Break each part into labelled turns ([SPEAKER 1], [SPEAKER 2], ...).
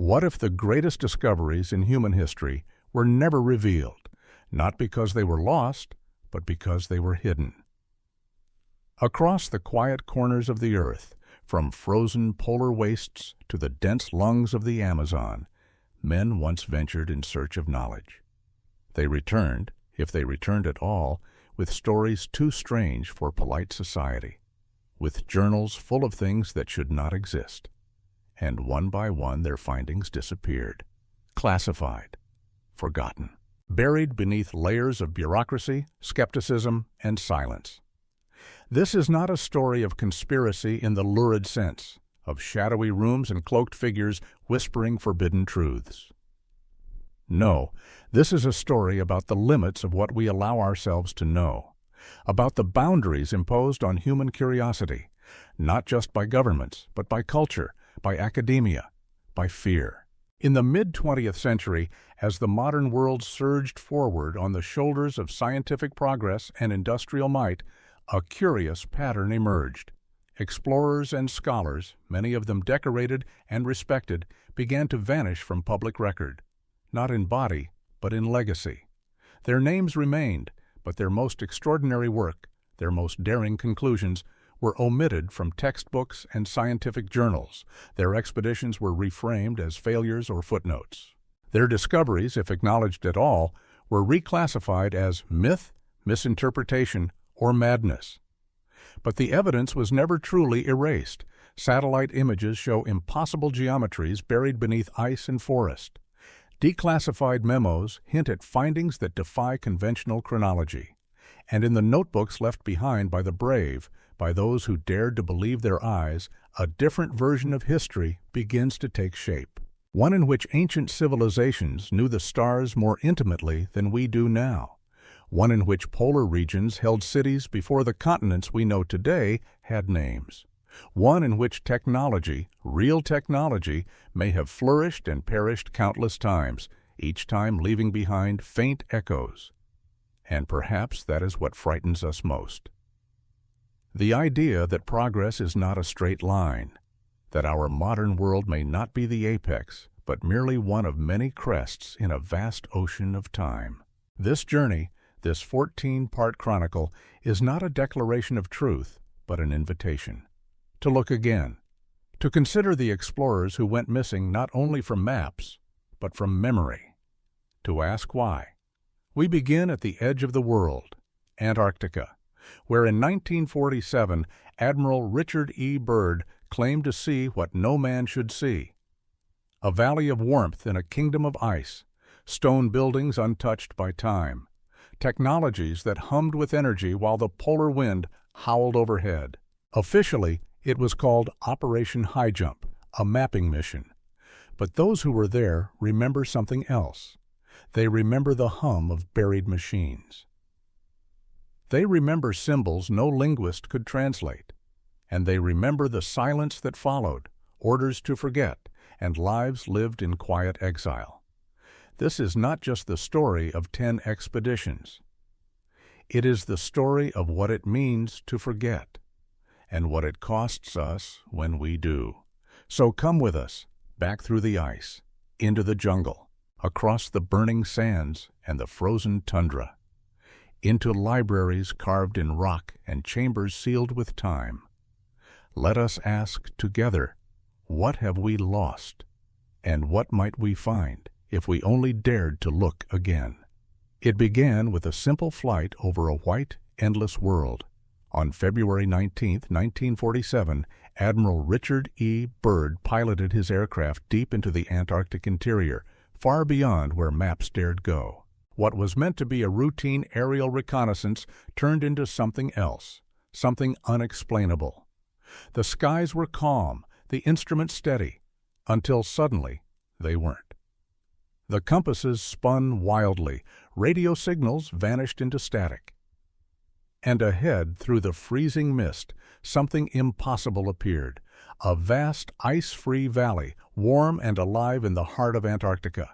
[SPEAKER 1] What if the greatest discoveries in human history were never revealed, not because they were lost, but because they were hidden? Across the quiet corners of the earth, from frozen polar wastes to the dense lungs of the Amazon, men once ventured in search of knowledge. They returned, if they returned at all, with stories too strange for polite society, with journals full of things that should not exist. And one by one their findings disappeared, classified, forgotten, buried beneath layers of bureaucracy, skepticism, and silence. This is not a story of conspiracy in the lurid sense, of shadowy rooms and cloaked figures whispering forbidden truths. No, this is a story about the limits of what we allow ourselves to know, about the boundaries imposed on human curiosity, not just by governments, but by culture, by academia, by fear. In the mid-20th century, as the modern world surged forward on the shoulders of scientific progress and industrial might, a curious pattern emerged. Explorers and scholars, many of them decorated and respected, began to vanish from public record, not in body, but in legacy. Their names remained, but their most extraordinary work, their most daring conclusions, were omitted from textbooks and scientific journals. Their expeditions were reframed as failures or footnotes. Their discoveries, if acknowledged at all, were reclassified as myth, misinterpretation, or madness. But the evidence was never truly erased. Satellite images show impossible geometries buried beneath ice and forest. Declassified memos hint at findings that defy conventional chronology. And in the notebooks left behind by the brave, by those who dared to believe their eyes, a different version of history begins to take shape. One in which ancient civilizations knew the stars more intimately than we do now. One in which polar regions held cities before the continents we know today had names. One in which technology, real technology, may have flourished and perished countless times, each time leaving behind faint echoes. And perhaps that is what frightens us most. The idea that progress is not a straight line, that our modern world may not be the apex, but merely one of many crests in a vast ocean of time. This journey, this 14-part chronicle, is not a declaration of truth, but an invitation. To look again, to consider the explorers who went missing not only from maps, but from memory. To ask why. We begin at the edge of the world, Antarctica, where in 1947 Admiral Richard E. Byrd claimed to see what no man should see. A valley of warmth in a kingdom of ice, stone buildings untouched by time, technologies that hummed with energy while the polar wind howled overhead. Officially, it was called Operation High Jump, a mapping mission. But those who were there remember something else. They remember the hum of buried machines. They remember symbols no linguist could translate. And they remember the silence that followed, orders to forget, and lives lived in quiet exile. This is not just the story of 10 expeditions. It is the story of what it means to forget, and what it costs us when we do. So come with us, back through the ice, into the jungle, across the burning sands and the frozen tundra, into libraries carved in rock and chambers sealed with time. Let us ask together, what have we lost, and what might we find if we only dared to look again? It began with a simple flight over a white, endless world. On February 19, 1947, Admiral Richard E. Byrd piloted his aircraft deep into the Antarctic interior, far beyond where maps dared go. What was meant to be a routine aerial reconnaissance turned into something else, something unexplainable. The skies were calm, the instruments steady, until suddenly they weren't. The compasses spun wildly, radio signals vanished into static. And ahead, through the freezing mist, something impossible appeared, a vast ice-free valley, warm and alive in the heart of Antarctica.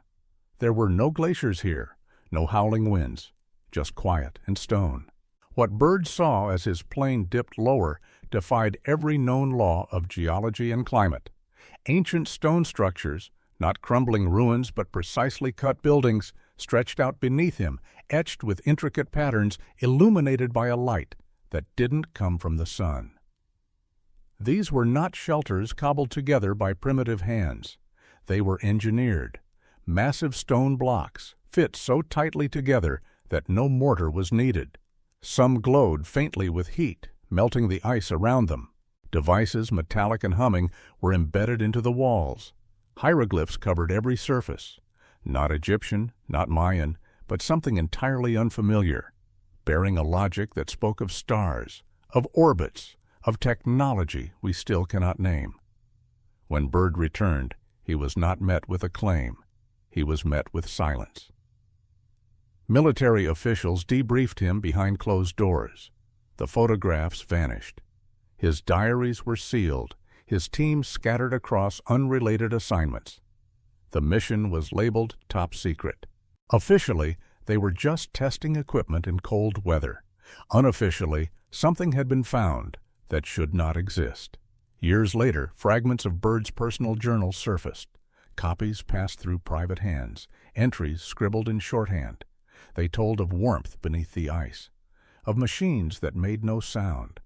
[SPEAKER 1] There were no glaciers here, no howling winds, just quiet and stone. What Byrd saw as his plane dipped lower defied every known law of geology and climate. Ancient stone structures, not crumbling ruins but precisely cut buildings, stretched out beneath him, etched with intricate patterns, illuminated by a light that didn't come from the sun. These were not shelters cobbled together by primitive hands. They were engineered. Massive stone blocks, fit so tightly together that no mortar was needed. Some glowed faintly with heat, melting the ice around them. Devices, metallic and humming, were embedded into the walls. Hieroglyphs covered every surface. Not Egyptian, not Mayan, but something entirely unfamiliar, bearing a logic that spoke of stars, of orbits, of technology we still cannot name. When Byrd returned, he was not met with acclaim. He was met with silence. Military officials debriefed him behind closed doors. The photographs vanished. His diaries were sealed, his team scattered across unrelated assignments. The mission was labeled top secret. Officially, they were just testing equipment in cold weather. Unofficially, something had been found that should not exist. Years later, fragments of Byrd's personal journal surfaced. Copies passed through private hands, entries scribbled in shorthand. They told of warmth beneath the ice, of machines that made no sound,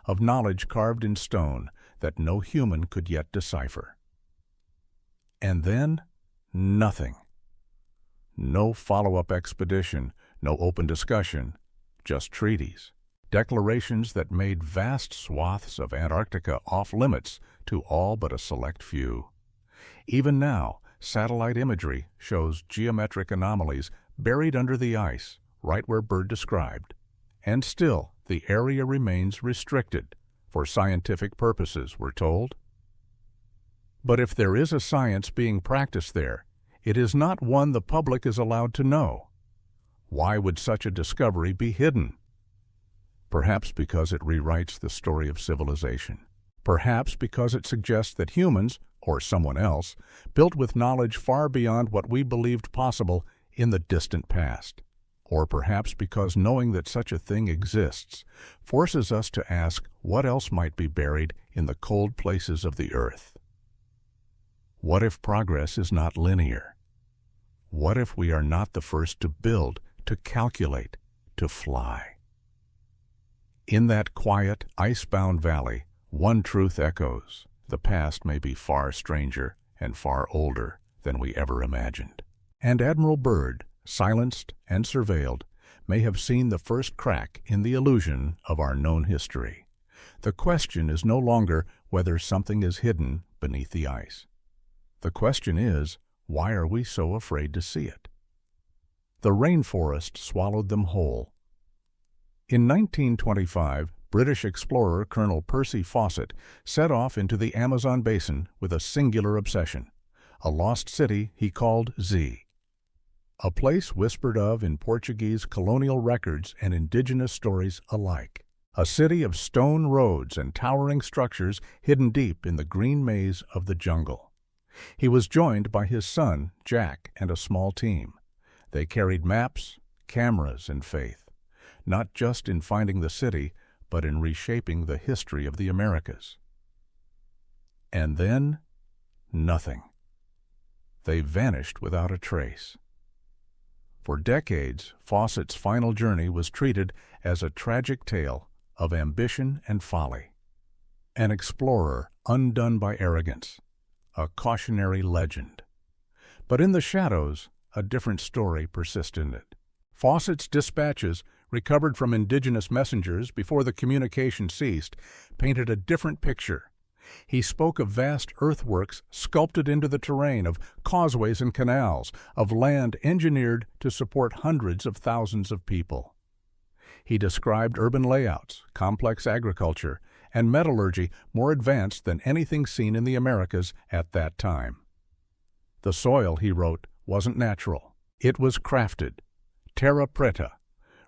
[SPEAKER 1] of knowledge carved in stone that no human could yet decipher. And then, nothing. No follow-up expedition, no open discussion, just treaties, declarations that made vast swaths of Antarctica off-limits to all but a select few. Even now, satellite imagery shows geometric anomalies buried under the ice, right where Byrd described. And still, the area remains restricted, for scientific purposes, we're told. But if there is a science being practiced there, it is not one the public is allowed to know. Why would such a discovery be hidden? Perhaps because it rewrites the story of civilization. Perhaps because it suggests that humans, or someone else, built with knowledge far beyond what we believed possible in the distant past. Or perhaps because knowing that such a thing exists forces us to ask what else might be buried in the cold places of the earth. What if progress is not linear? What if we are not the first to build, to calculate, to fly? In that quiet, ice-bound valley, one truth echoes: the past may be far stranger and far older than we ever imagined. And Admiral Byrd, silenced and surveilled, may have seen the first crack in the illusion of our known history. The question is no longer whether something is hidden beneath the ice. The question is, why are we so afraid to see it? The rainforest swallowed them whole. In 1925, British explorer Colonel Percy Fawcett set off into the Amazon basin with a singular obsession, a lost city he called Z. A place whispered of in Portuguese colonial records and indigenous stories alike. A city of stone roads and towering structures hidden deep in the green maze of the jungle. He was joined by his son, Jack, and a small team. They carried maps, cameras, and faith, not just in finding the city, but in reshaping the history of the Americas. And then, nothing. They vanished without a trace. For decades, Fawcett's final journey was treated as a tragic tale of ambition and folly. An explorer undone by arrogance, a cautionary legend. But in the shadows, a different story persisted. Fawcett's dispatches, recovered from indigenous messengers before the communication ceased, painted a different picture. He spoke of vast earthworks sculpted into the terrain, of causeways and canals, of land engineered to support hundreds of thousands of people. He described urban layouts, complex agriculture, and metallurgy more advanced than anything seen in the Americas at that time. The soil, he wrote, wasn't natural. It was crafted, terra preta,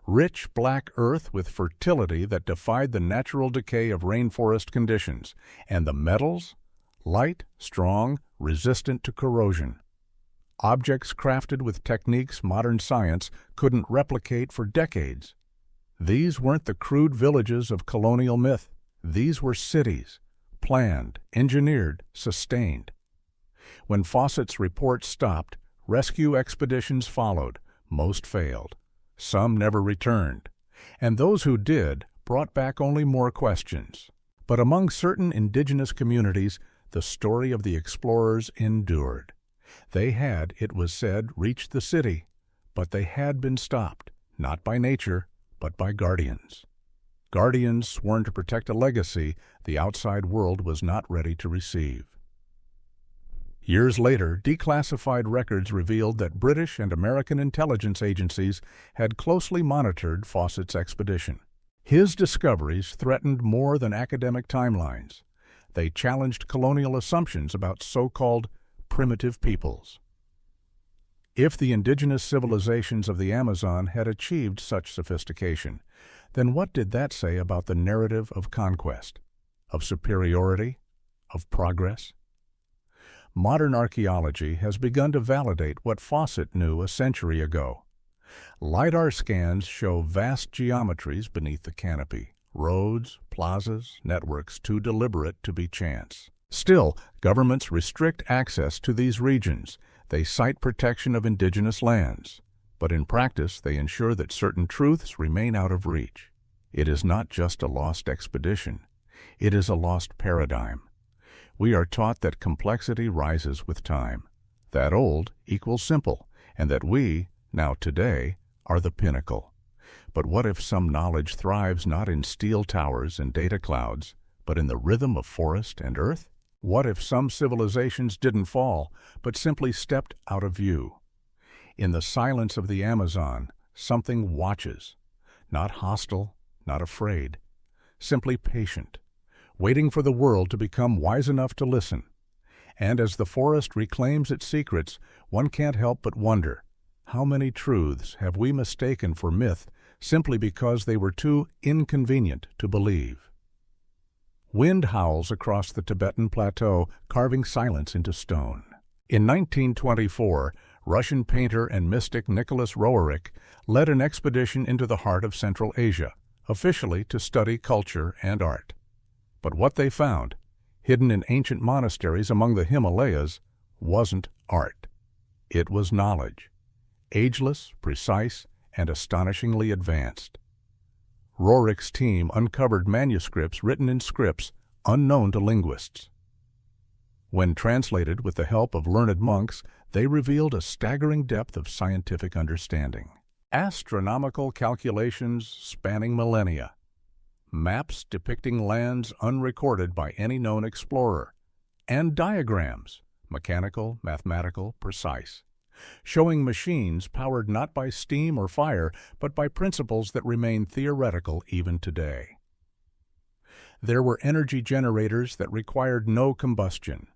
[SPEAKER 1] rich black earth with fertility that defied the natural decay of rainforest conditions, and the metals, light, strong, resistant to corrosion. Objects crafted with techniques modern science couldn't replicate for decades. These weren't the crude villages of colonial myth. These were cities, planned, engineered, sustained. When Fawcett's report stopped, rescue expeditions followed. Most failed. Some never returned. And those who did brought back only more questions. But among certain indigenous communities, the story of the explorers endured. They had, it was said, reached the city, but they had been stopped, not by nature, but by guardians. Guardians sworn to protect a legacy the outside world was not ready to receive. Years later, declassified records revealed that British and American intelligence agencies had closely monitored Fawcett's expedition. His discoveries threatened more than academic timelines. They challenged colonial assumptions about so-called primitive peoples. If the indigenous civilizations of the Amazon had achieved such sophistication, then what did that say about the narrative of conquest, of superiority, of progress? Modern archaeology has begun to validate what Fawcett knew a century ago. LiDAR scans show vast geometries beneath the canopy, roads, plazas, networks too deliberate to be chance. Still, governments restrict access to these regions. They cite protection of indigenous lands, but in practice they ensure that certain truths remain out of reach. It is not just a lost expedition. It is a lost paradigm. We are taught that complexity rises with time, that old equals simple, and that we, now today, are the pinnacle. But what if some knowledge thrives not in steel towers and data clouds, but in the rhythm of forest and earth? What if some civilizations didn't fall, but simply stepped out of view? In the silence of the Amazon, something watches, not hostile, not afraid, simply patient, waiting for the world to become wise enough to listen. And as the forest reclaims its secrets, one can't help but wonder, how many truths have we mistaken for myth simply because they were too inconvenient to believe? Wind howls across the Tibetan plateau, carving silence into stone. In 1924, Russian painter and mystic Nicholas Roerich led an expedition into the heart of Central Asia, officially to study culture and art. But what they found, hidden in ancient monasteries among the Himalayas, wasn't art. It was knowledge, ageless, precise, and astonishingly advanced. Roerich's team uncovered manuscripts written in scripts unknown to linguists. When translated with the help of learned monks, they revealed a staggering depth of scientific understanding. Astronomical calculations spanning millennia, maps depicting lands unrecorded by any known explorer, and diagrams, mechanical, mathematical, precise, showing machines powered not by steam or fire, but by principles that remain theoretical even today. There were energy generators that required no combustion,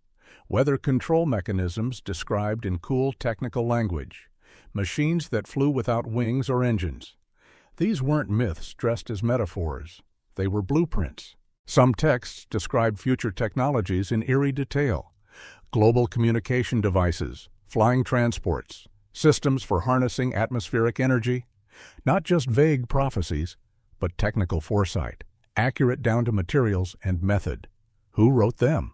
[SPEAKER 1] weather control mechanisms described in cool technical language, machines that flew without wings or engines. These weren't myths dressed as metaphors. They were blueprints. Some texts described future technologies in eerie detail: global communication devices, flying transports, systems for harnessing atmospheric energy. Not just vague prophecies, but technical foresight, accurate down to materials and method. Who wrote them?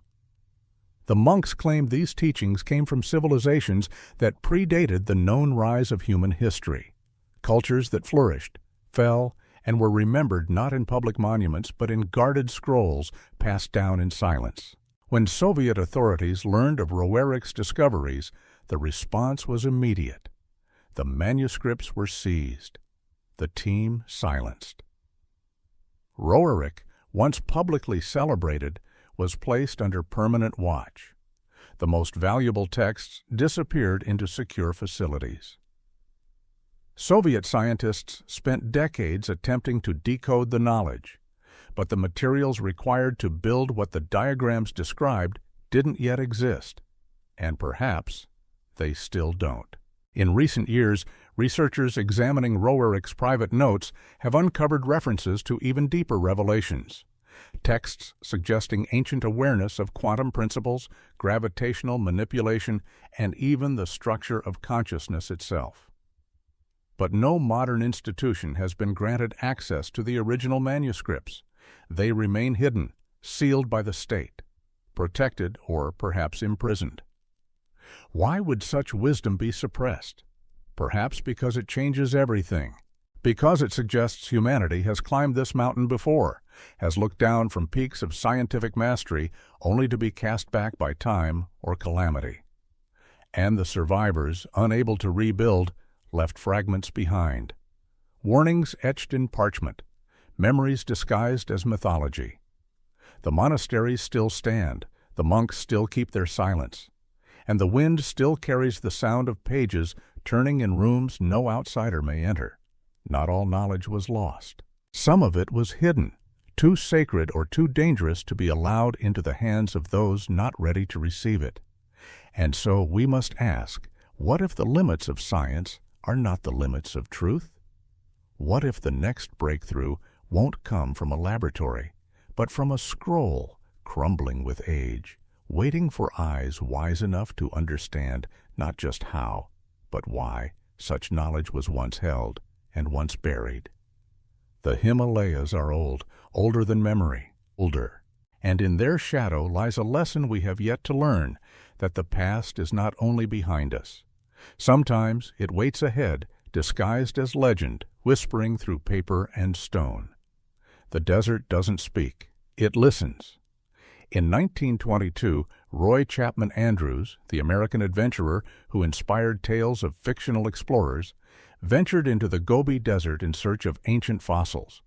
[SPEAKER 1] The monks claimed these teachings came from civilizations that predated the known rise of human history, cultures that flourished, fell, and were remembered not in public monuments but in guarded scrolls passed down in silence. When Soviet authorities learned of Roerich's discoveries, the response was immediate. The manuscripts were seized. The team silenced. Roerich, once publicly celebrated, was placed under permanent watch. The most valuable texts disappeared into secure facilities. Soviet scientists spent decades attempting to decode the knowledge, but the materials required to build what the diagrams described didn't yet exist, and perhaps they still don't. In recent years, researchers examining Roerich's private notes have uncovered references to even deeper revelations. Texts suggesting ancient awareness of quantum principles, gravitational manipulation, and even the structure of consciousness itself. But no modern institution has been granted access to the original manuscripts. They remain hidden, sealed by the state, protected or perhaps imprisoned. Why would such wisdom be suppressed? Perhaps because it changes everything. Because it suggests humanity has climbed this mountain before, has looked down from peaks of scientific mastery only to be cast back by time or calamity. And the survivors, unable to rebuild, left fragments behind. Warnings etched in parchment, memories disguised as mythology. The monasteries still stand, the monks still keep their silence, and the wind still carries the sound of pages turning in rooms no outsider may enter. Not all knowledge was lost. Some of it was hidden, too sacred or too dangerous to be allowed into the hands of those not ready to receive it. And so we must ask, what if the limits of science are not the limits of truth? What if the next breakthrough won't come from a laboratory, but from a scroll crumbling with age, waiting for eyes wise enough to understand not just how, but why such knowledge was once held and once buried? The Himalayas are old, older than memory, older, and in their shadow lies a lesson we have yet to learn, that the past is not only behind us. Sometimes it waits ahead, disguised as legend, whispering through paper and stone. The desert doesn't speak, it listens. In 1922, Roy Chapman Andrews, the American adventurer who inspired tales of fictional explorers, ventured into the Gobi Desert in search of ancient fossils.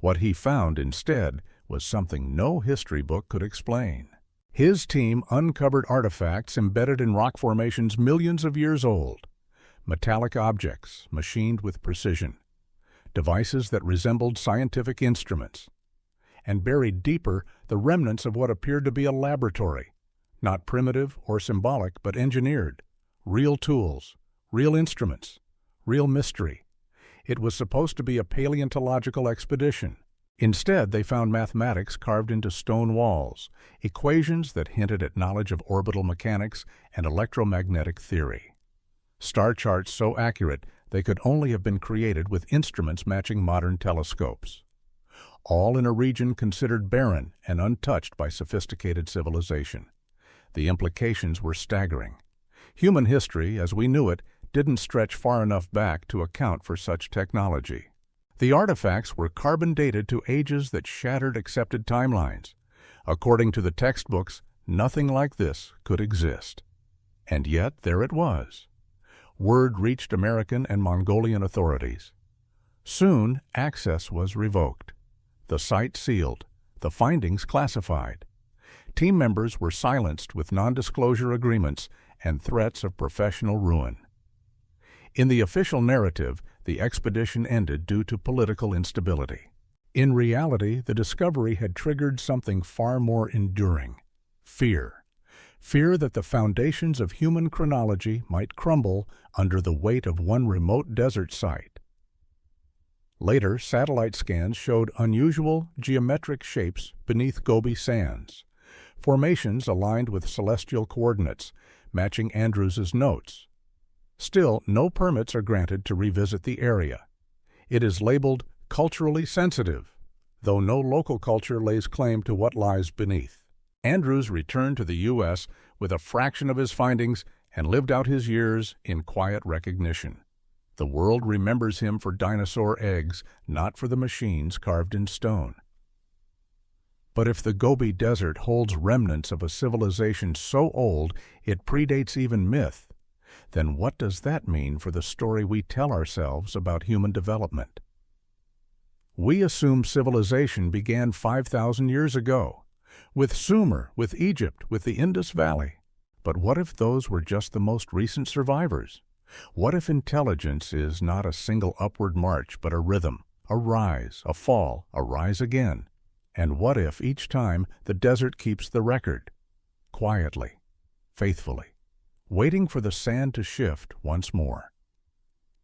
[SPEAKER 1] What he found instead was something no history book could explain. His team uncovered artifacts embedded in rock formations millions of years old, metallic objects machined with precision, devices that resembled scientific instruments, and buried deeper the remnants of what appeared to be a laboratory, not primitive or symbolic, but engineered, real tools, real instruments, real mystery. It was supposed to be a paleontological expedition. Instead, they found mathematics carved into stone walls, equations that hinted at knowledge of orbital mechanics and electromagnetic theory. Star charts so accurate they could only have been created with instruments matching modern telescopes. All in a region considered barren and untouched by sophisticated civilization. The implications were staggering. Human history, as we knew it, didn't stretch far enough back to account for such technology. The artifacts were carbon-dated to ages that shattered accepted timelines. According to the textbooks, nothing like this could exist. And yet, there it was. Word reached American and Mongolian authorities. Soon, access was revoked. The site sealed, the findings classified. Team members were silenced with non-disclosure agreements and threats of professional ruin. In the official narrative, the expedition ended due to political instability. In reality, the discovery had triggered something far more enduring: fear. Fear that the foundations of human chronology might crumble under the weight of one remote desert site. Later, satellite scans showed unusual geometric shapes beneath Gobi sands, formations aligned with celestial coordinates, matching Andrews's notes. Still, no permits are granted to revisit the area. It is labeled culturally sensitive, though no local culture lays claim to what lies beneath. Andrews returned to the U.S. with a fraction of his findings and lived out his years in quiet recognition. The world remembers him for dinosaur eggs, not for the machines carved in stone. But if the Gobi Desert holds remnants of a civilization so old it predates even myth, then what does that mean for the story we tell ourselves about human development? We assume civilization began 5,000 years ago, with Sumer, with Egypt, with the Indus Valley. But what if those were just the most recent survivors? What if intelligence is not a single upward march, but a rhythm, a rise, a fall, a rise again? And what if each time the desert keeps the record, quietly, faithfully, waiting for the sand to shift once more?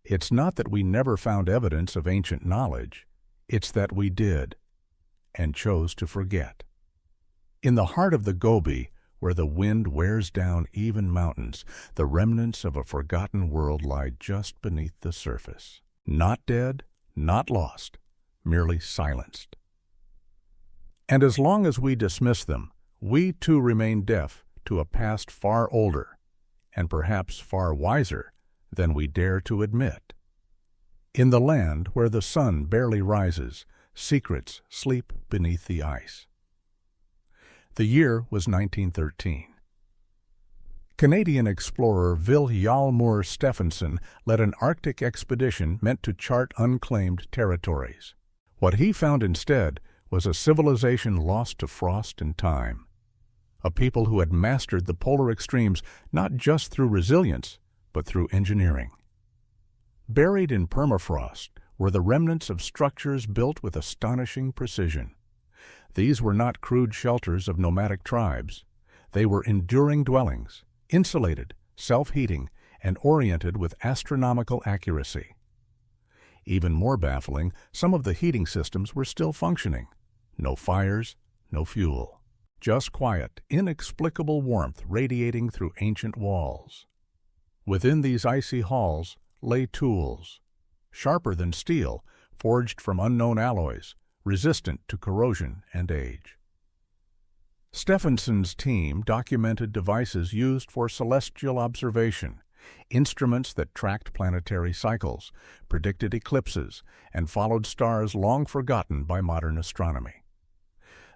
[SPEAKER 1] It's not that we never found evidence of ancient knowledge, it's that we did, and chose to forget. In the heart of the Gobi, where the wind wears down even mountains, the remnants of a forgotten world lie just beneath the surface. Not dead, not lost, merely silenced. And as long as we dismiss them, we too remain deaf to a past far older and perhaps far wiser than we dare to admit. In the land where the sun barely rises, secrets sleep beneath the ice. The year was 1913. Canadian explorer Hjalmar Stephenson led an Arctic expedition meant to chart unclaimed territories. What he found instead was a civilization lost to frost and time, a people who had mastered the polar extremes not just through resilience, but through engineering. Buried in permafrost were the remnants of structures built with astonishing precision. These were not crude shelters of nomadic tribes. They were enduring dwellings, insulated, self-heating, and oriented with astronomical accuracy. Even more baffling, some of the heating systems were still functioning. No fires, no fuel. Just quiet, inexplicable warmth radiating through ancient walls. Within these icy halls lay tools, sharper than steel, forged from unknown alloys, resistant to corrosion and age. Stephenson's team documented devices used for celestial observation, instruments that tracked planetary cycles, predicted eclipses, and followed stars long forgotten by modern astronomy.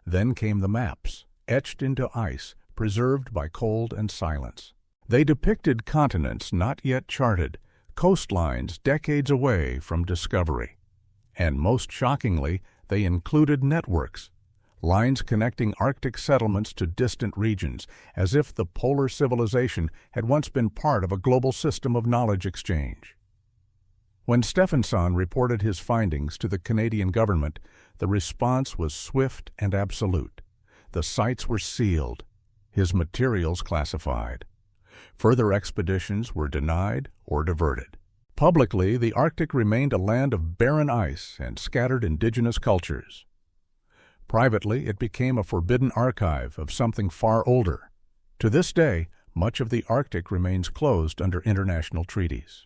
[SPEAKER 1] Then came the maps, etched into ice, preserved by cold and silence. They depicted continents not yet charted, coastlines decades away from discovery. And most shockingly, they included networks, lines connecting Arctic settlements to distant regions, as if the polar civilization had once been part of a global system of knowledge exchange. When Stephenson reported his findings to the Canadian government, the response was swift and absolute. The sites were sealed, his materials classified. Further expeditions were denied or diverted. Publicly, the Arctic remained a land of barren ice and scattered indigenous cultures. Privately, it became a forbidden archive of something far older. To this day, much of the Arctic remains closed under international treaties.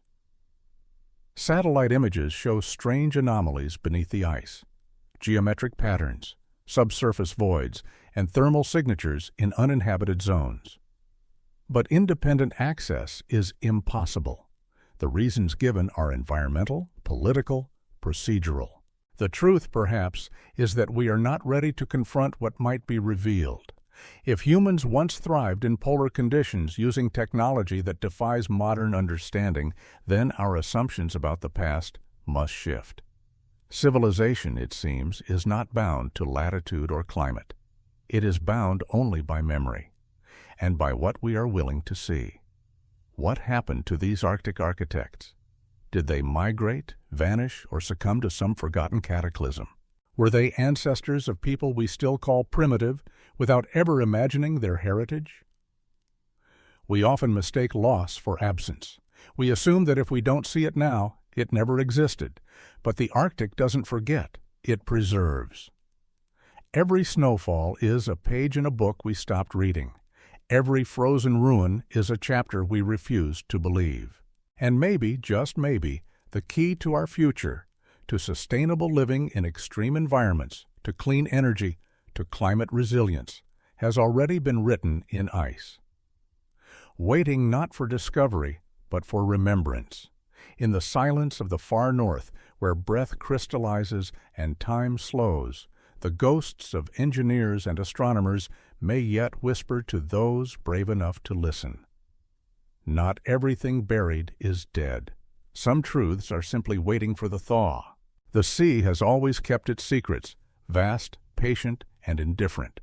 [SPEAKER 1] Satellite images show strange anomalies beneath the ice, geometric patterns, subsurface voids, and thermal signatures in uninhabited zones. But independent access is impossible. The reasons given are environmental, political, procedural. The truth, perhaps, is that we are not ready to confront what might be revealed. If humans once thrived in polar conditions using technology that defies modern understanding, then our assumptions about the past must shift. Civilization, it seems, is not bound to latitude or climate. It is bound only by memory, and by what we are willing to see. What happened to these Arctic architects? Did they migrate, vanish, or succumb to some forgotten cataclysm? Were they ancestors of people we still call primitive, without ever imagining their heritage? We often mistake loss for absence. We assume that if we don't see it now, it never existed. But the Arctic doesn't forget, it preserves. Every snowfall is a page in a book we stopped reading. Every frozen ruin is a chapter we refused to believe. And maybe, just maybe, the key to our future, to sustainable living in extreme environments, to clean energy, to climate resilience, has already been written in ice. Waiting not for discovery, but for remembrance. In the silence of the far north, where breath crystallizes and time slows, the ghosts of engineers and astronomers may yet whisper to those brave enough to listen. Not everything buried is dead. Some truths are simply waiting for the thaw. The sea has always kept its secrets, vast, patient, and indifferent.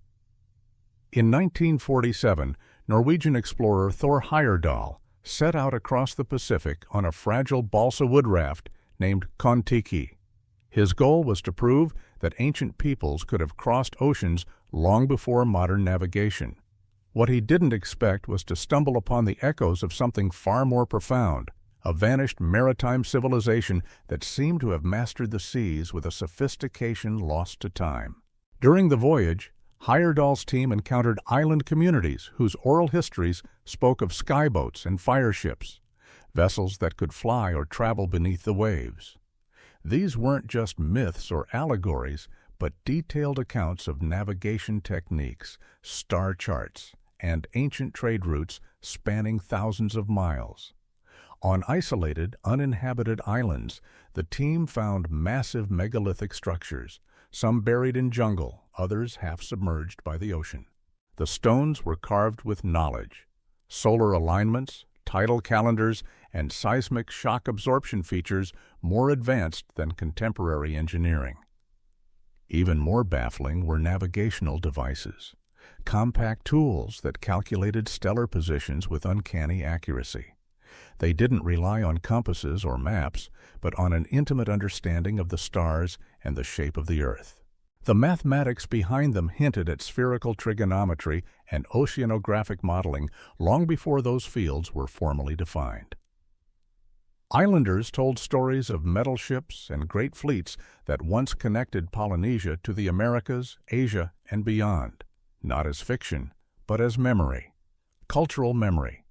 [SPEAKER 1] In 1947, Norwegian explorer Thor Heyerdahl set out across the Pacific on a fragile balsa wood raft named Kon-Tiki. His goal was to prove that ancient peoples could have crossed oceans long before modern navigation. What he didn't expect was to stumble upon the echoes of something far more profound, a vanished maritime civilization that seemed to have mastered the seas with a sophistication lost to time. During the voyage, Heyerdahl's team encountered island communities whose oral histories spoke of skyboats and fire ships, vessels that could fly or travel beneath the waves. These weren't just myths or allegories, but detailed accounts of navigation techniques, star charts, and ancient trade routes spanning thousands of miles. On isolated, uninhabited islands, the team found massive megalithic structures, some buried in jungle, others half submerged by the ocean. The stones were carved with knowledge. Solar alignments, tidal calendars, and seismic shock absorption features more advanced than contemporary engineering. Even more baffling were navigational devices, compact tools that calculated stellar positions with uncanny accuracy. They didn't rely on compasses or maps, but on an intimate understanding of the stars and the shape of the Earth. The mathematics behind them hinted at spherical trigonometry and oceanographic modeling long before those fields were formally defined. Islanders told stories of metal ships and great fleets that once connected Polynesia to the Americas, Asia, and beyond, not as fiction, but as memory, cultural memory,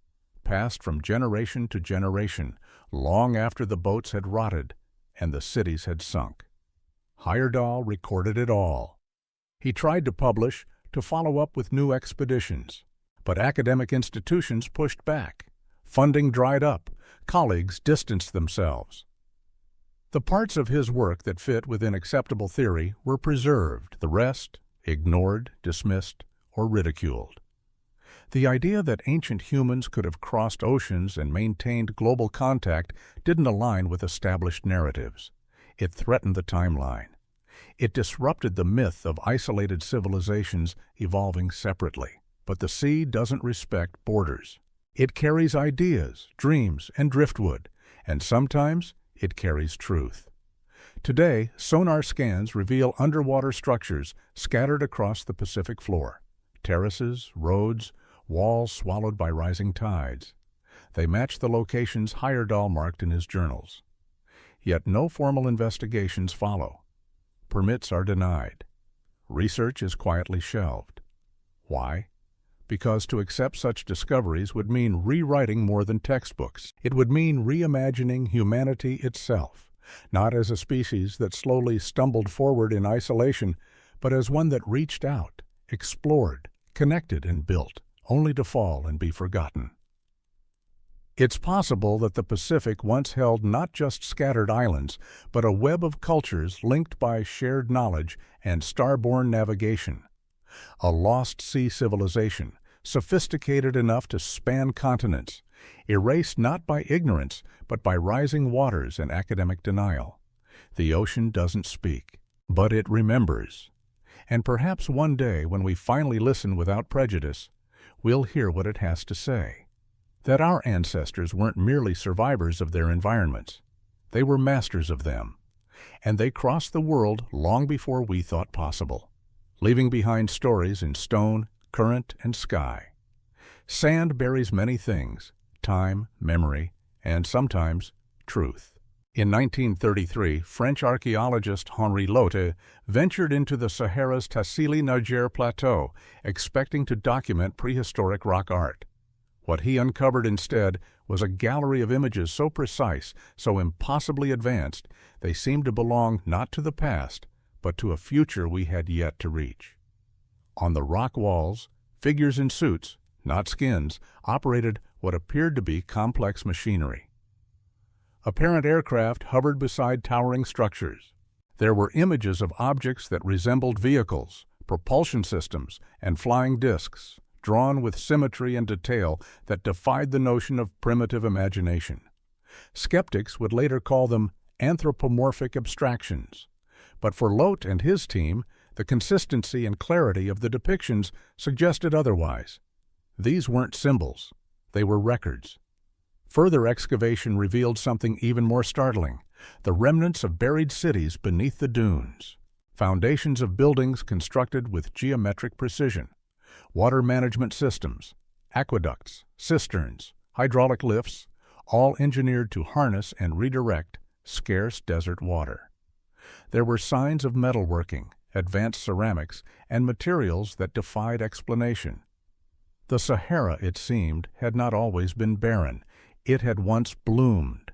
[SPEAKER 1] passed from generation to generation, long after the boats had rotted and the cities had sunk. Heyerdahl recorded it all. He tried to publish, to follow up with new expeditions, but academic institutions pushed back. Funding dried up. Colleagues distanced themselves. The parts of his work that fit within acceptable theory were preserved, the rest ignored, dismissed, or ridiculed. The idea that ancient humans could have crossed oceans and maintained global contact didn't align with established narratives. It threatened the timeline. It disrupted the myth of isolated civilizations evolving separately. But the sea doesn't respect borders. It carries ideas, dreams, and driftwood, and sometimes it carries truth. Today, sonar scans reveal underwater structures scattered across the Pacific floor. Terraces, roads, walls swallowed by rising tides. They match the locations Heyerdahl marked in his journals. Yet no formal investigations follow. Permits are denied. Research is quietly shelved. Why? Because to accept such discoveries would mean rewriting more than textbooks. It would mean reimagining humanity itself, not as a species that slowly stumbled forward in isolation, but as one that reached out, explored, connected, and built, only to fall and be forgotten. It's possible that the Pacific once held not just scattered islands, but a web of cultures linked by shared knowledge and starborne navigation. A lost sea civilization, sophisticated enough to span continents, erased not by ignorance, but by rising waters and academic denial. The ocean doesn't speak, but it remembers. And perhaps one day, when we finally listen without prejudice, we'll hear what it has to say. That our ancestors weren't merely survivors of their environments. They were masters of them. And they crossed the world long before we thought possible, leaving behind stories in stone, current, and sky. Sand buries many things: time, memory, and sometimes truth. In 1933, French archaeologist Henri Lotte ventured into the Sahara's Tassili-Niger plateau, expecting to document prehistoric rock art. What he uncovered instead was a gallery of images so precise, so impossibly advanced, they seemed to belong not to the past, but to a future we had yet to reach. On the rock walls, figures in suits, not skins, operated what appeared to be complex machinery. Apparent aircraft hovered beside towering structures. There were images of objects that resembled vehicles, propulsion systems, and flying discs, drawn with symmetry and detail that defied the notion of primitive imagination. Skeptics would later call them anthropomorphic abstractions. But for Lotte and his team, the consistency and clarity of the depictions suggested otherwise. These weren't symbols. They were records. Further excavation revealed something even more startling: the remnants of buried cities beneath the dunes. Foundations of buildings constructed with geometric precision. Water management systems, aqueducts, cisterns, hydraulic lifts, all engineered to harness and redirect scarce desert water. There were signs of metalworking, advanced ceramics, and materials that defied explanation. The Sahara, it seemed, had not always been barren. It had once bloomed,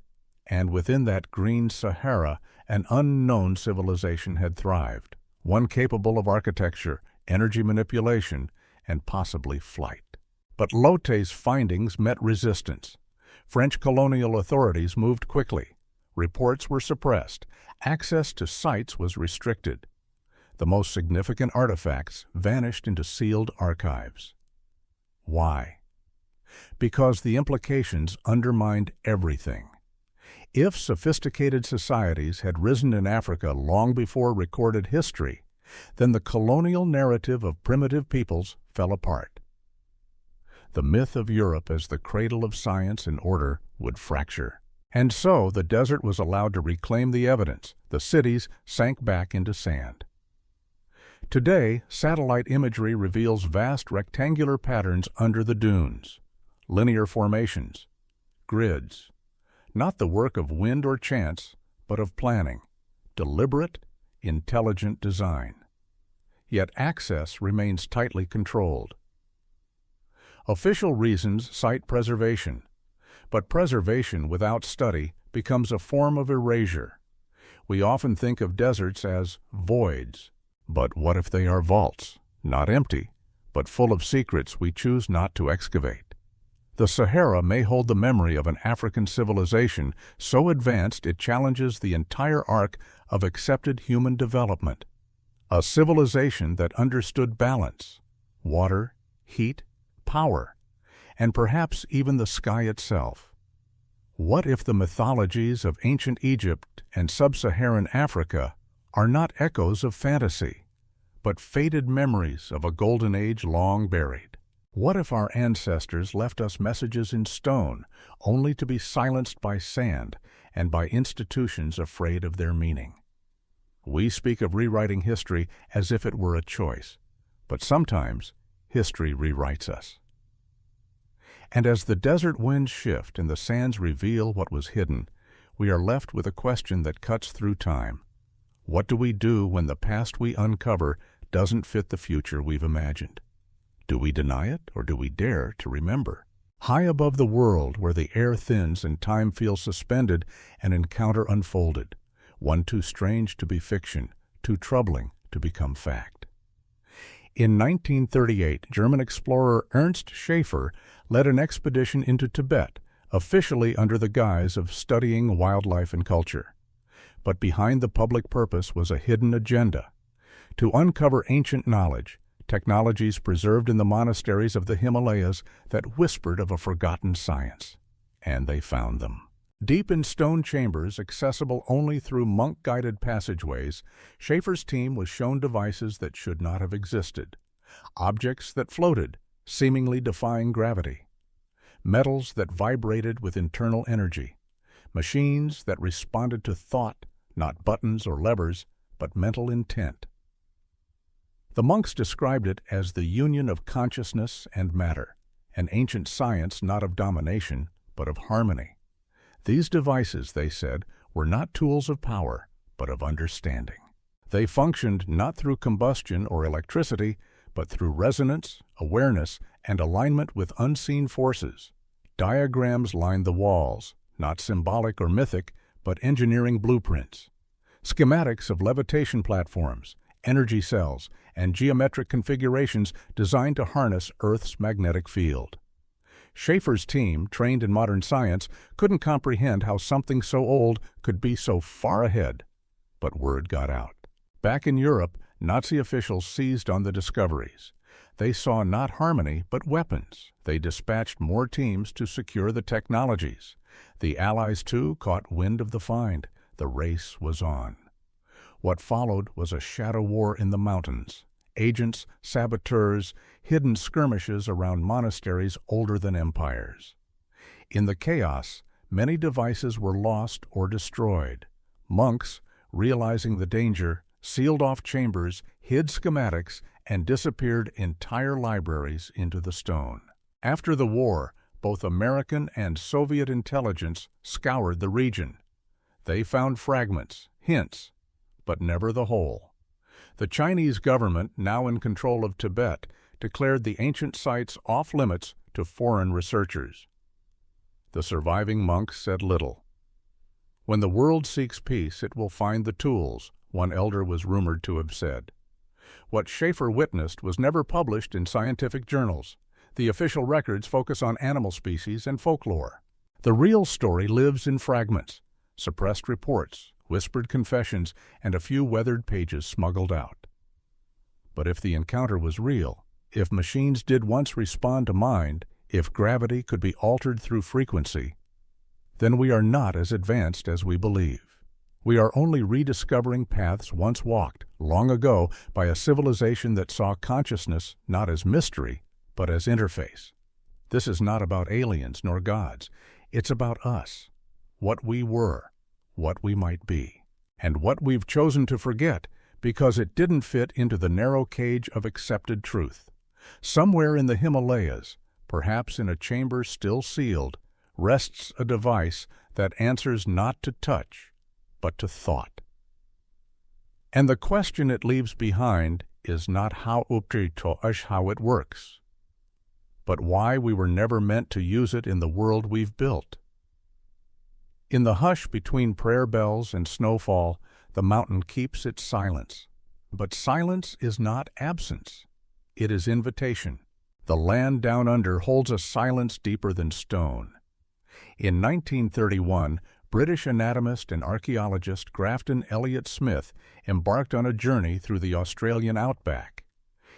[SPEAKER 1] and within that green Sahara, an unknown civilization had thrived, one capable of architecture, energy manipulation, and possibly flight. But Lote's findings met resistance. French colonial authorities moved quickly. Reports were suppressed. Access to sites was restricted. The most significant artifacts vanished into sealed archives. Why? Because the implications undermined everything. If sophisticated societies had risen in Africa long before recorded history, then the colonial narrative of primitive peoples fell apart. The myth of Europe as the cradle of science and order would fracture. And so the desert was allowed to reclaim the evidence. The cities sank back into sand. Today, satellite imagery reveals vast rectangular patterns under the dunes, linear formations, grids, not the work of wind or chance, but of planning, deliberate, intelligent design. Yet access remains tightly controlled. Official reasons cite preservation, but preservation without study becomes a form of erasure. We often think of deserts as voids, but what if they are vaults, not empty, but full of secrets we choose not to excavate? The Sahara may hold the memory of an African civilization so advanced it challenges the entire arc of accepted human development. A civilization that understood balance, water, heat, power, and perhaps even the sky itself. What if the mythologies of ancient Egypt and sub-Saharan Africa are not echoes of fantasy, but faded memories of a golden age long buried? What if our ancestors left us messages in stone, only to be silenced by sand and by institutions afraid of their meaning? We speak of rewriting history as if it were a choice, but sometimes history rewrites us. And as the desert winds shift and the sands reveal what was hidden, we are left with a question that cuts through time. What do we do when the past we uncover doesn't fit the future we've imagined? Do we deny it, or do we dare to remember? High above the world, where the air thins and time feels suspended, an encounter unfolded, one too strange to be fiction, too troubling to become fact. In 1938, German explorer Ernst Schaefer led an expedition into Tibet, officially under the guise of studying wildlife and culture. But behind the public purpose was a hidden agenda: to uncover ancient knowledge, technologies preserved in the monasteries of the Himalayas that whispered of a forgotten science. And they found them. Deep in stone chambers, accessible only through monk-guided passageways, Schaefer's team was shown devices that should not have existed. Objects that floated, seemingly defying gravity. Metals that vibrated with internal energy. Machines that responded to thought, not buttons or levers, but mental intent. The monks described it as the union of consciousness and matter, an ancient science not of domination, but of harmony. These devices, they said, were not tools of power, but of understanding. They functioned not through combustion or electricity, but through resonance, awareness, and alignment with unseen forces. Diagrams lined the walls, not symbolic or mythic, but engineering blueprints. Schematics of levitation platforms, energy cells, and geometric configurations designed to harness Earth's magnetic field. Schaefer's team, trained in modern science, couldn't comprehend how something so old could be so far ahead. But word got out. Back in Europe, Nazi officials seized on the discoveries. They saw not harmony, but weapons. They dispatched more teams to secure the technologies. The Allies, too, caught wind of the find. The race was on. What followed was a shadow war in the mountains. Agents, saboteurs, hidden skirmishes around monasteries older than empires. In the chaos, many devices were lost or destroyed. Monks, realizing the danger, sealed off chambers, hid schematics, and disappeared entire libraries into the stone. After the war, both American and Soviet intelligence scoured the region. They found fragments, hints, but never the whole. The Chinese government, now in control of Tibet, declared the ancient sites off-limits to foreign researchers. The surviving monks said little. When the world seeks peace, it will find the tools, one elder was rumored to have said. What Schaefer witnessed was never published in scientific journals. The official records focus on animal species and folklore. The real story lives in fragments, suppressed reports, whispered confessions, and a few weathered pages smuggled out. But if the encounter was real, if machines did once respond to mind, if gravity could be altered through frequency, then we are not as advanced as we believe. We are only rediscovering paths once walked, long ago, by a civilization that saw consciousness not as mystery, but as interface. This is not about aliens nor gods. It's about us, what we were, what we might be, and what we've chosen to forget because it didn't fit into the narrow cage of accepted truth. Somewhere in the Himalayas, perhaps in a chamber still sealed, rests a device that answers not to touch, but to thought. And the question it leaves behind is not how it works, but why we were never meant to use it in the world we've built. In the hush between prayer bells and snowfall, the mountain keeps its silence. But silence is not absence. It is invitation. The land down under holds a silence deeper than stone. In 1931, British anatomist and archaeologist Grafton Elliott Smith embarked on a journey through the Australian outback.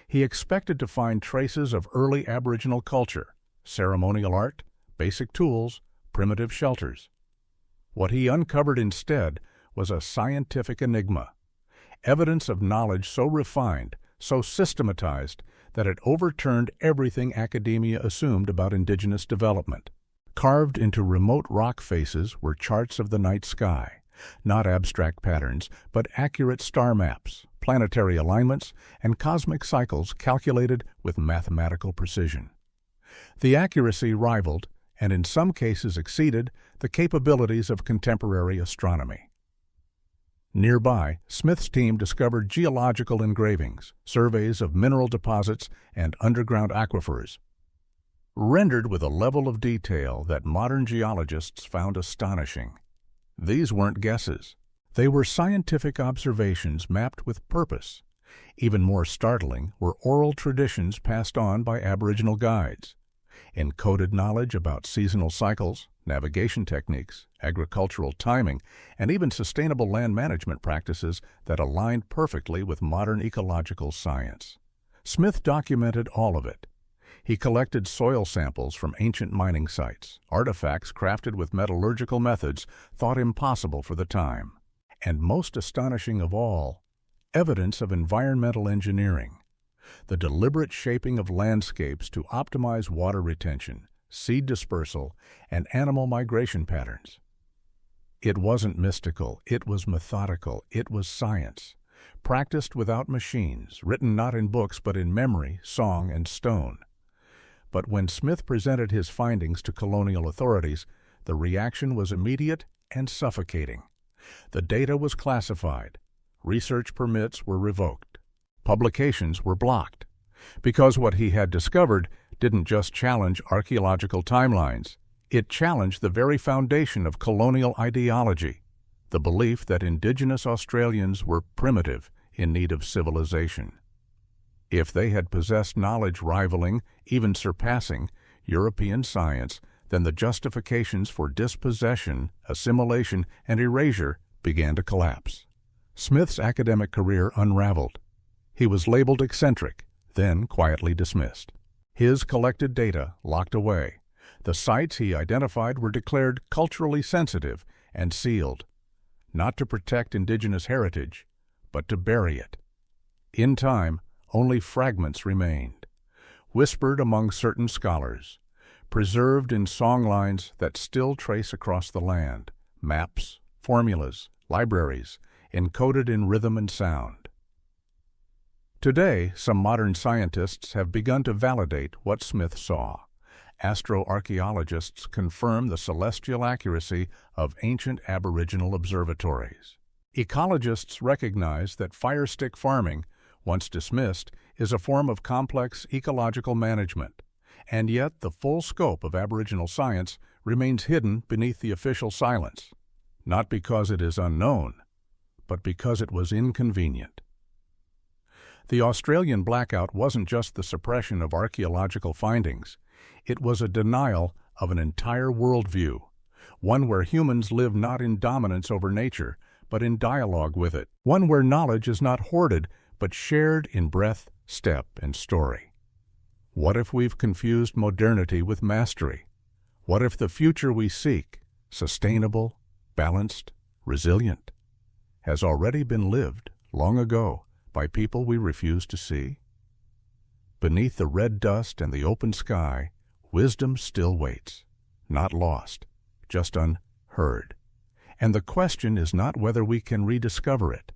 [SPEAKER 1] He expected to find traces of early Aboriginal culture, ceremonial art, basic tools, primitive shelters. What he uncovered instead was a scientific enigma, evidence of knowledge so refined, so systematized, that it overturned everything academia assumed about indigenous development. Carved into remote rock faces were charts of the night sky, not abstract patterns, but accurate star maps, planetary alignments, and cosmic cycles calculated with mathematical precision. The accuracy rivaled, and in some cases exceeded, the capabilities of contemporary astronomy. Nearby, Smith's team discovered geological engravings, surveys of mineral deposits, and underground aquifers, rendered with a level of detail that modern geologists found astonishing. These weren't guesses. They were scientific observations mapped with purpose. Even more startling were oral traditions passed on by Aboriginal guides. Encoded knowledge about seasonal cycles, navigation techniques, agricultural timing, and even sustainable land management practices that aligned perfectly with modern ecological science. Smith documented all of it. He collected soil samples from ancient mining sites, artifacts crafted with metallurgical methods thought impossible for the time, and most astonishing of all, evidence of environmental engineering. The deliberate shaping of landscapes to optimize water retention, seed dispersal, and animal migration patterns. It wasn't mystical, it was methodical, it was science, practiced without machines, written not in books but in memory, song, and stone. But when Smith presented his findings to colonial authorities, the reaction was immediate and suffocating. The data was classified, research permits were revoked, publications were blocked, because what he had discovered didn't just challenge archaeological timelines, it challenged the very foundation of colonial ideology, the belief that indigenous Australians were primitive, in need of civilization. If they had possessed knowledge rivaling, even surpassing, European science, then the justifications for dispossession, assimilation, and erasure began to collapse. Smith's academic career unraveled. He was labeled eccentric, then quietly dismissed. His collected data locked away. The sites he identified were declared culturally sensitive and sealed, not to protect indigenous heritage, but to bury it. In time, only fragments remained, whispered among certain scholars, preserved in songlines that still trace across the land, maps, formulas, libraries, encoded in rhythm and sound. Today, some modern scientists have begun to validate what Smith saw. Astroarchaeologists confirm the celestial accuracy of ancient Aboriginal observatories. Ecologists recognize that fire stick farming, once dismissed, is a form of complex ecological management, and yet the full scope of Aboriginal science remains hidden beneath the official silence, not because it is unknown, but because it was inconvenient. The Australian blackout wasn't just the suppression of archaeological findings. It was a denial of an entire worldview, one where humans live not in dominance over nature, but in dialogue with it, one where knowledge is not hoarded, but shared in breath, step, and story. What if we've confused modernity with mastery? What if the future we seek, sustainable, balanced, resilient, has already been lived long ago by people we refuse to see? Beneath the red dust and the open sky, wisdom still waits, not lost, just unheard. And the question is not whether we can rediscover it.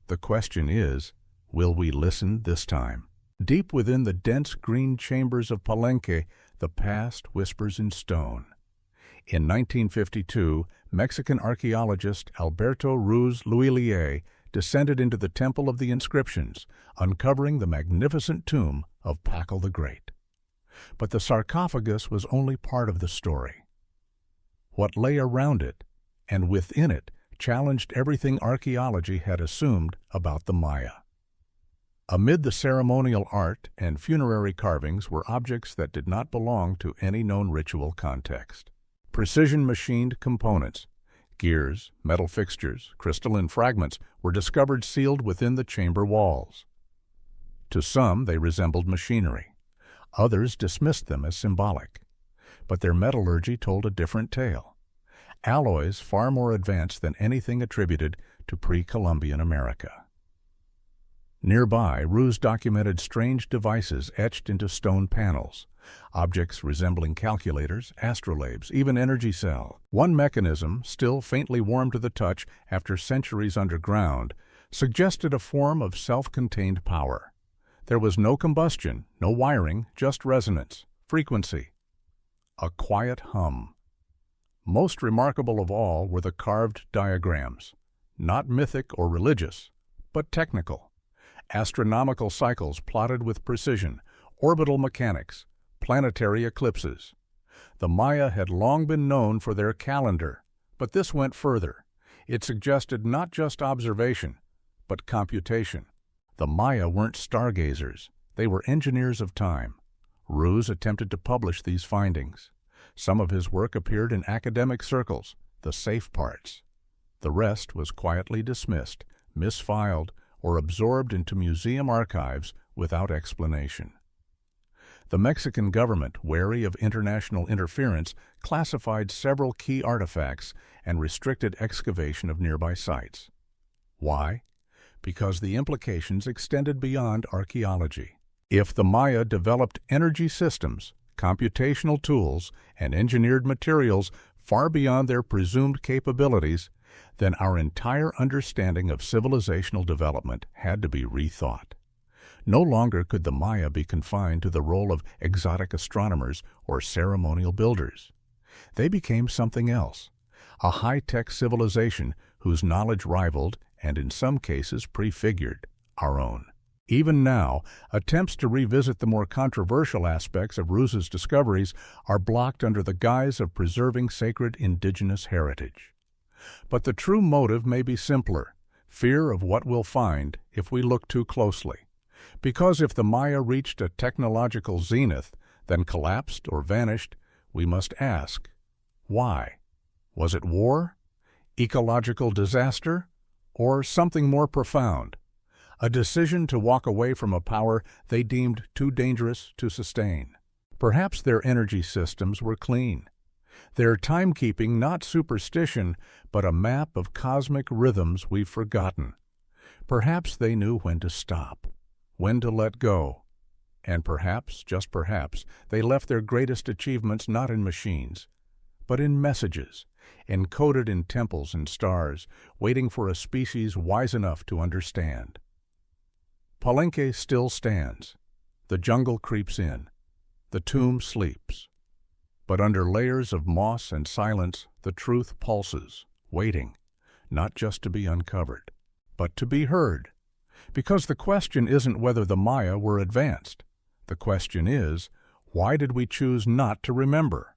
[SPEAKER 1] The question is, will we listen this time? Deep within the dense green chambers of Palenque, the past whispers in stone. In 1952, Mexican archaeologist Alberto Ruiz Luillier descended into the Temple of the Inscriptions, uncovering the magnificent tomb of Pacal the Great. But the sarcophagus was only part of the story. What lay around it, and within it, challenged everything archaeology had assumed about the Maya. Amid the ceremonial art and funerary carvings were objects that did not belong to any known ritual context. Precision-machined components, gears, metal fixtures, crystalline fragments were discovered sealed within the chamber walls. To some, they resembled machinery. Others dismissed them as symbolic. But their metallurgy told a different tale. Alloys far more advanced than anything attributed to pre-Columbian America. Nearby, Ruiz documented strange devices etched into stone panels, objects resembling calculators, astrolabes, even energy cells. One mechanism, still faintly warm to the touch after centuries underground, suggested a form of self-contained power. There was no combustion, no wiring, just resonance, frequency. A quiet hum. Most remarkable of all were the carved diagrams, not mythic or religious, but technical. Astronomical cycles plotted with precision, orbital mechanics, planetary eclipses. The Maya had long been known for their calendar, but this went further. It suggested not just observation, but computation. The Maya weren't stargazers, they were engineers of time. Ruiz attempted to publish these findings. Some of his work appeared in academic circles, the safe parts. The rest was quietly dismissed, misfiled, or absorbed into museum archives without explanation. The Mexican government, wary of international interference, classified several key artifacts and restricted excavation of nearby sites. Why? Because the implications extended beyond archaeology. If the Maya developed energy systems, computational tools, and engineered materials far beyond their presumed capabilities, then our entire understanding of civilizational development had to be rethought. No longer could the Maya be confined to the role of exotic astronomers or ceremonial builders. They became something else, a high-tech civilization whose knowledge rivaled, and in some cases prefigured, our own. Even now, attempts to revisit the more controversial aspects of Ruiz's discoveries are blocked under the guise of preserving sacred indigenous heritage. But the true motive may be simpler, fear of what we'll find if we look too closely. Because if the Maya reached a technological zenith, then collapsed or vanished, we must ask, why? Was it war, ecological disaster, or something more profound? A decision to walk away from a power they deemed too dangerous to sustain. Perhaps their energy systems were clean. Their timekeeping not superstition, but a map of cosmic rhythms we've forgotten. Perhaps they knew when to stop, when to let go. And perhaps, just perhaps, they left their greatest achievements not in machines, but in messages, encoded in temples and stars, waiting for a species wise enough to understand. Palenque still stands. The jungle creeps in. The tomb sleeps. But under layers of moss and silence, the truth pulses, waiting, not just to be uncovered, but to be heard. Because the question isn't whether the Maya were advanced. The question is, why did we choose not to remember?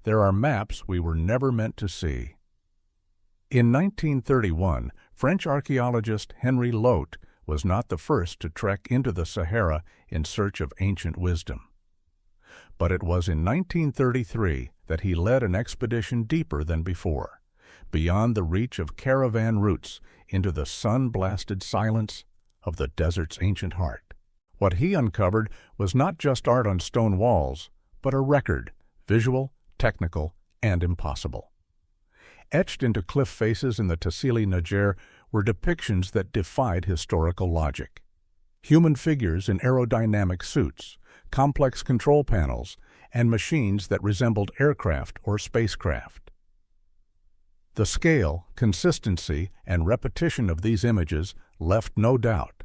[SPEAKER 1] There are maps we were never meant to see. In 1931, French archaeologist Henri Lotte was not the first to trek into the Sahara in search of ancient wisdom. But it was in 1933 that he led an expedition deeper than before, beyond the reach of caravan routes into the sun-blasted silence of the desert's ancient heart. What he uncovered was not just art on stone walls, but a record, visual, technical, and impossible. Etched into cliff faces in the Tassili Niger were depictions that defied historical logic. Human figures in aerodynamic suits, complex control panels, and machines that resembled aircraft or spacecraft. The scale, consistency, and repetition of these images left no doubt.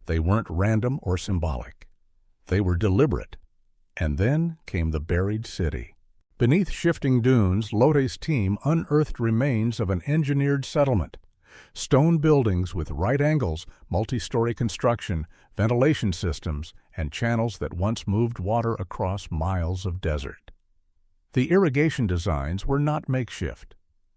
[SPEAKER 1] They weren't random or symbolic. They were deliberate. And then came the buried city. Beneath shifting dunes, Lote's team unearthed remains of an engineered settlement. Stone buildings with right angles, multi-story construction, ventilation systems, and channels that once moved water across miles of desert. The irrigation designs were not makeshift.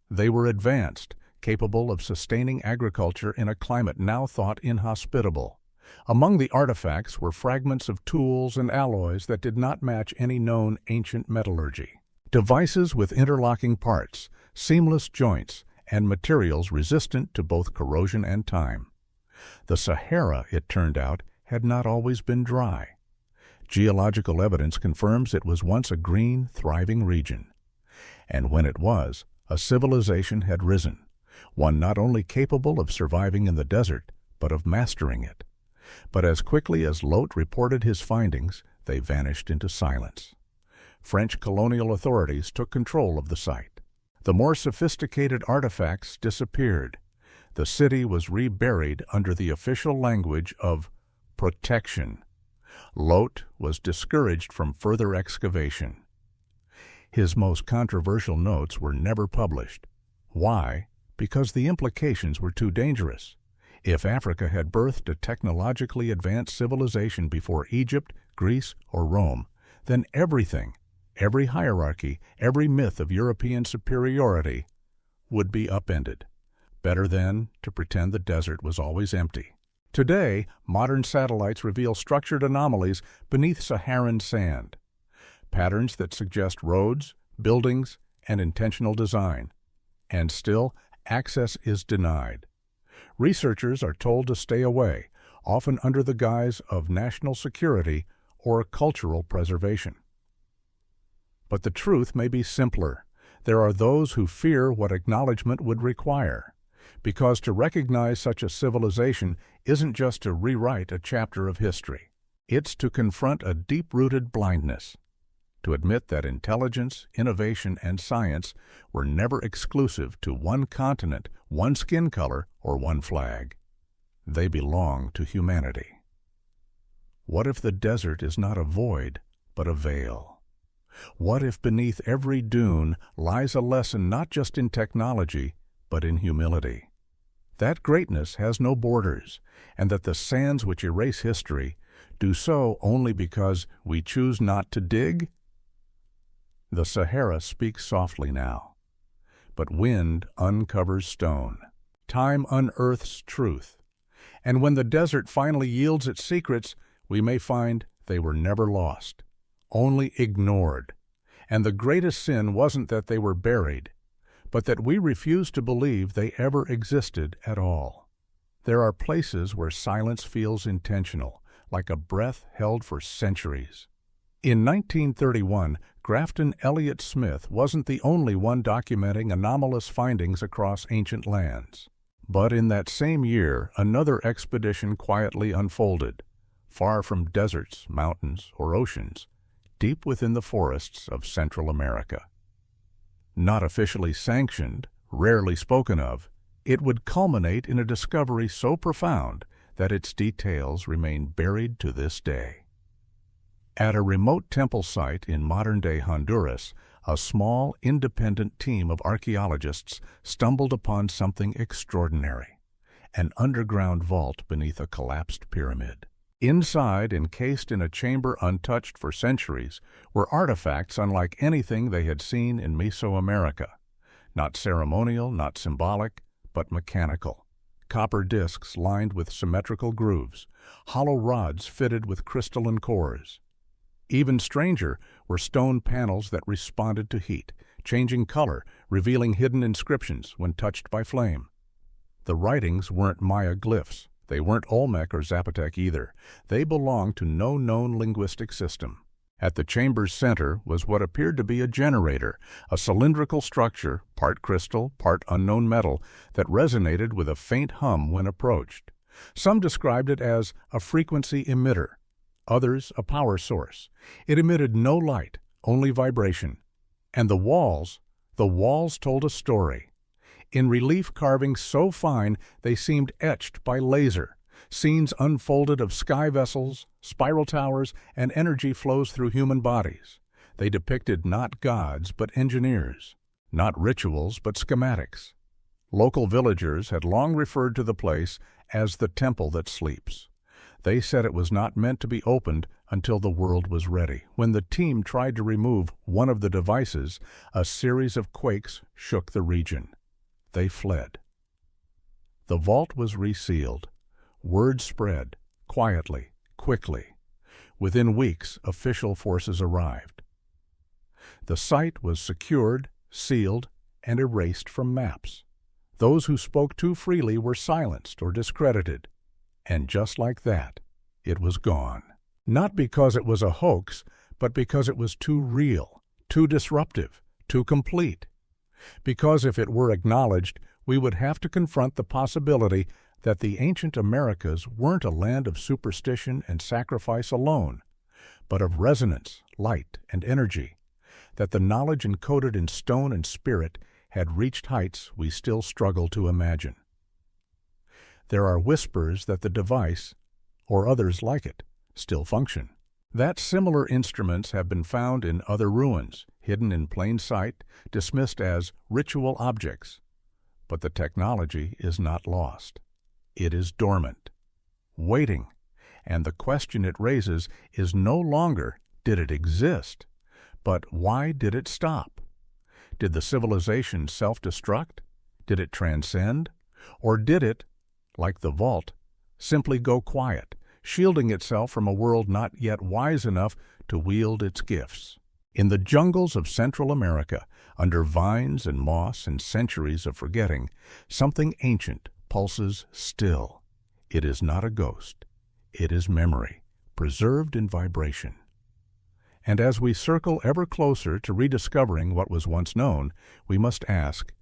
[SPEAKER 1] They were advanced, capable of sustaining agriculture in a climate now thought inhospitable. Among the artifacts were fragments of tools and alloys that did not match any known ancient metallurgy. Devices with interlocking parts, seamless joints, and materials resistant to both corrosion and time. The Sahara, it turned out, had not always been dry. Geological evidence confirms it was once a green, thriving region. And when it was, a civilization had risen, one not only capable of surviving in the desert, but of mastering it. But as quickly as Lot reported his findings, they vanished into silence. French colonial authorities took control of the site. The more sophisticated artifacts disappeared. The city was reburied under the official language of protection. Lot was discouraged from further excavation. His most controversial notes were never published. Why? Because the implications were too dangerous. If Africa had birthed a technologically advanced civilization before Egypt, Greece, or Rome, then everything, every hierarchy, every myth of European superiority would be upended. Better then to pretend the desert was always empty. Today, modern satellites reveal structured anomalies beneath Saharan sand, patterns that suggest roads, buildings, and intentional design. And still, access is denied. Researchers are told to stay away, often under the guise of national security or cultural preservation. But the truth may be simpler. There are those who fear what acknowledgement would require, because to recognize such a civilization isn't just to rewrite a chapter of history. It's to confront a deep-rooted blindness, to admit that intelligence, innovation, and science were never exclusive to one continent, one skin color, or one flag. They belong to humanity. What if the desert is not a void, but a veil? What if beneath every dune lies a lesson not just in technology, but in humility? That greatness has no borders, and that the sands which erase history do so only because we choose not to dig? The Sahara speaks softly now, but wind uncovers stone. Time unearths truth, and when the desert finally yields its secrets, we may find they were never lost, only ignored. And the greatest sin wasn't that they were buried, but that we refused to believe they ever existed at all. There are places where silence feels intentional, like a breath held for centuries. In 1931, Grafton Elliott Smith wasn't the only one documenting anomalous findings across ancient lands. But in that same year, another expedition quietly unfolded, far from deserts, mountains, or oceans, deep within the forests of Central America. Not officially sanctioned, rarely spoken of, it would culminate in a discovery so profound that its details remain buried to this day. At a remote temple site in modern-day Honduras, a small, independent team of archaeologists stumbled upon something extraordinary: an underground vault beneath a collapsed pyramid. Inside, encased in a chamber untouched for centuries, were artifacts unlike anything they had seen in Mesoamerica. Not ceremonial, not symbolic, but mechanical, copper discs lined with symmetrical grooves, hollow rods fitted with crystalline cores. Even stranger were stone panels that responded to heat, changing color, revealing hidden inscriptions when touched by flame. The writings weren't Maya glyphs. They weren't Olmec or Zapotec either. They belonged to no known linguistic system. At the chamber's center was what appeared to be a generator, a cylindrical structure, part crystal, part unknown metal, that resonated with a faint hum when approached. Some described it as a frequency emitter, others a power source. It emitted no light, only vibration. And the walls told a story. In relief carvings so fine they seemed etched by laser. Scenes unfolded of sky vessels, spiral towers, and energy flows through human bodies. They depicted not gods but engineers, not rituals but schematics. Local villagers had long referred to the place as the temple that sleeps. They said it was not meant to be opened until the world was ready. When the team tried to remove one of the devices, a series of quakes shook the region. They fled. The vault was resealed. Word spread, quietly, quickly. Within weeks, official forces arrived. The site was secured, sealed, and erased from maps. Those who spoke too freely were silenced or discredited. And just like that, it was gone. Not because it was a hoax, but because it was too real, too disruptive, too complete. Because if it were acknowledged, we would have to confront the possibility that the ancient Americas weren't a land of superstition and sacrifice alone, but of resonance, light, and energy, that the knowledge encoded in stone and spirit had reached heights we still struggle to imagine. There are whispers that the device, or others like it, still function. That similar instruments have been found in other ruins, hidden in plain sight, dismissed as ritual objects. But the technology is not lost. It is dormant, waiting, and the question it raises is no longer, did it exist, but why did it stop? Did the civilization self-destruct? Did it transcend? Or did it, like the vault, simply go quiet, shielding itself from a world not yet wise enough to wield its gifts? In the jungles of Central America, under vines and moss and centuries of forgetting, something ancient pulses still. It is not a ghost. It is memory, preserved in vibration. And as we circle ever closer to rediscovering what was once known, we must ask,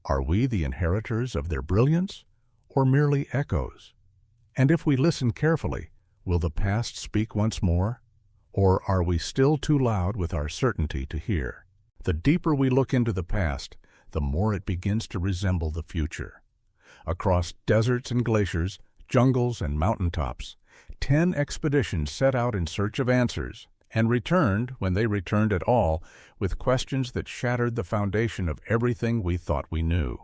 [SPEAKER 1] are we the inheritors of their brilliance, or merely echoes? And if we listen carefully, will the past speak once more? Or are we still too loud with our certainty to hear? The deeper we look into the past, the more it begins to resemble the future. Across deserts and glaciers, jungles and mountaintops, 10 expeditions set out in search of answers, and returned, when they returned at all, with questions that shattered the foundation of everything we thought we knew.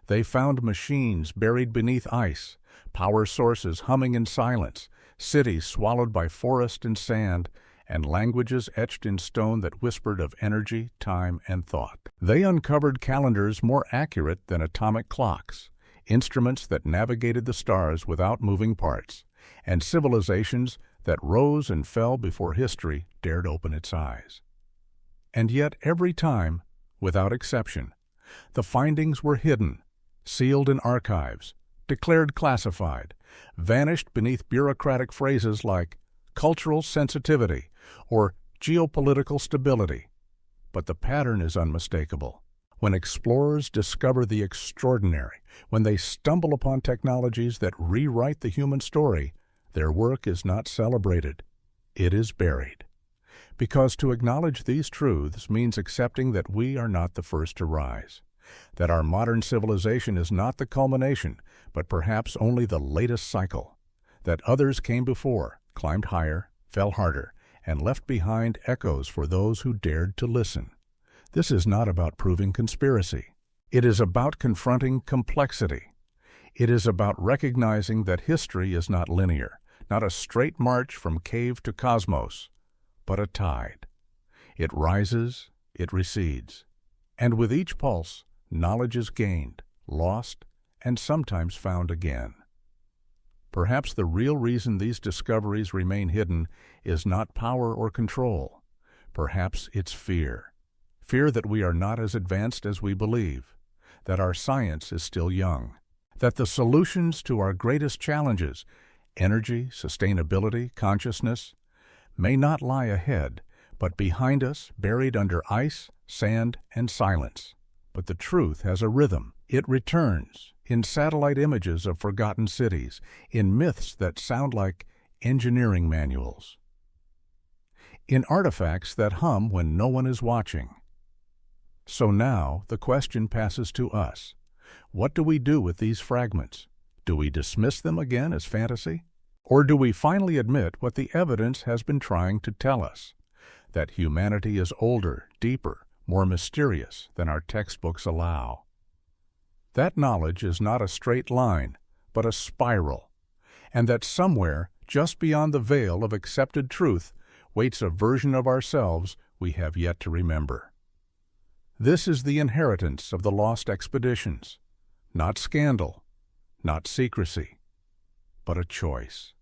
[SPEAKER 1] They found machines buried beneath ice, power sources humming in silence, cities swallowed by forest and sand, and languages etched in stone that whispered of energy, time, and thought. They uncovered calendars more accurate than atomic clocks, instruments that navigated the stars without moving parts, and civilizations that rose and fell before history dared open its eyes. And yet every time, without exception, the findings were hidden, sealed in archives, declared classified, vanished beneath bureaucratic phrases like cultural sensitivity or geopolitical stability. But the pattern is unmistakable. When explorers discover the extraordinary, when they stumble upon technologies that rewrite the human story, their work is not celebrated. It is buried. Because to acknowledge these truths means accepting that we are not the first to rise, that our modern civilization is not the culmination, but perhaps only the latest cycle, that others came before, climbed higher, fell harder, and left behind echoes for those who dared to listen. This is not about proving conspiracy. It is about confronting complexity. It is about recognizing that history is not linear, not a straight march from cave to cosmos, but a tide. It rises, it recedes, and with each pulse, knowledge is gained, lost, and sometimes found again. Perhaps the real reason these discoveries remain hidden is not power or control. Perhaps it's fear. Fear that we are not as advanced as we believe, that our science is still young, that the solutions to our greatest challenges, energy, sustainability, consciousness, may not lie ahead, but behind us, buried under ice, sand, and silence. But the truth has a rhythm. It returns in satellite images of forgotten cities, in myths that sound like engineering manuals, in artifacts that hum when no one is watching. So now the question passes to us. What do we do with these fragments? Do we dismiss them again as fantasy? Or do we finally admit what the evidence has been trying to tell us? That humanity is older, deeper, more mysterious than our textbooks allow. That knowledge is not a straight line, but a spiral, and that somewhere, just beyond the veil of accepted truth, waits a version of ourselves we have yet to remember. This is the inheritance of the lost expeditions. Not scandal, not secrecy, but a choice.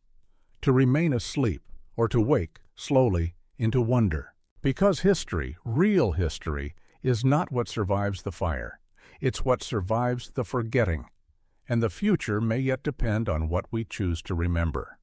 [SPEAKER 1] To remain asleep or to wake, slowly, into wonder. Because history, real history, is not what survives the fire. It's what survives the forgetting. And the future may yet depend on what we choose to remember.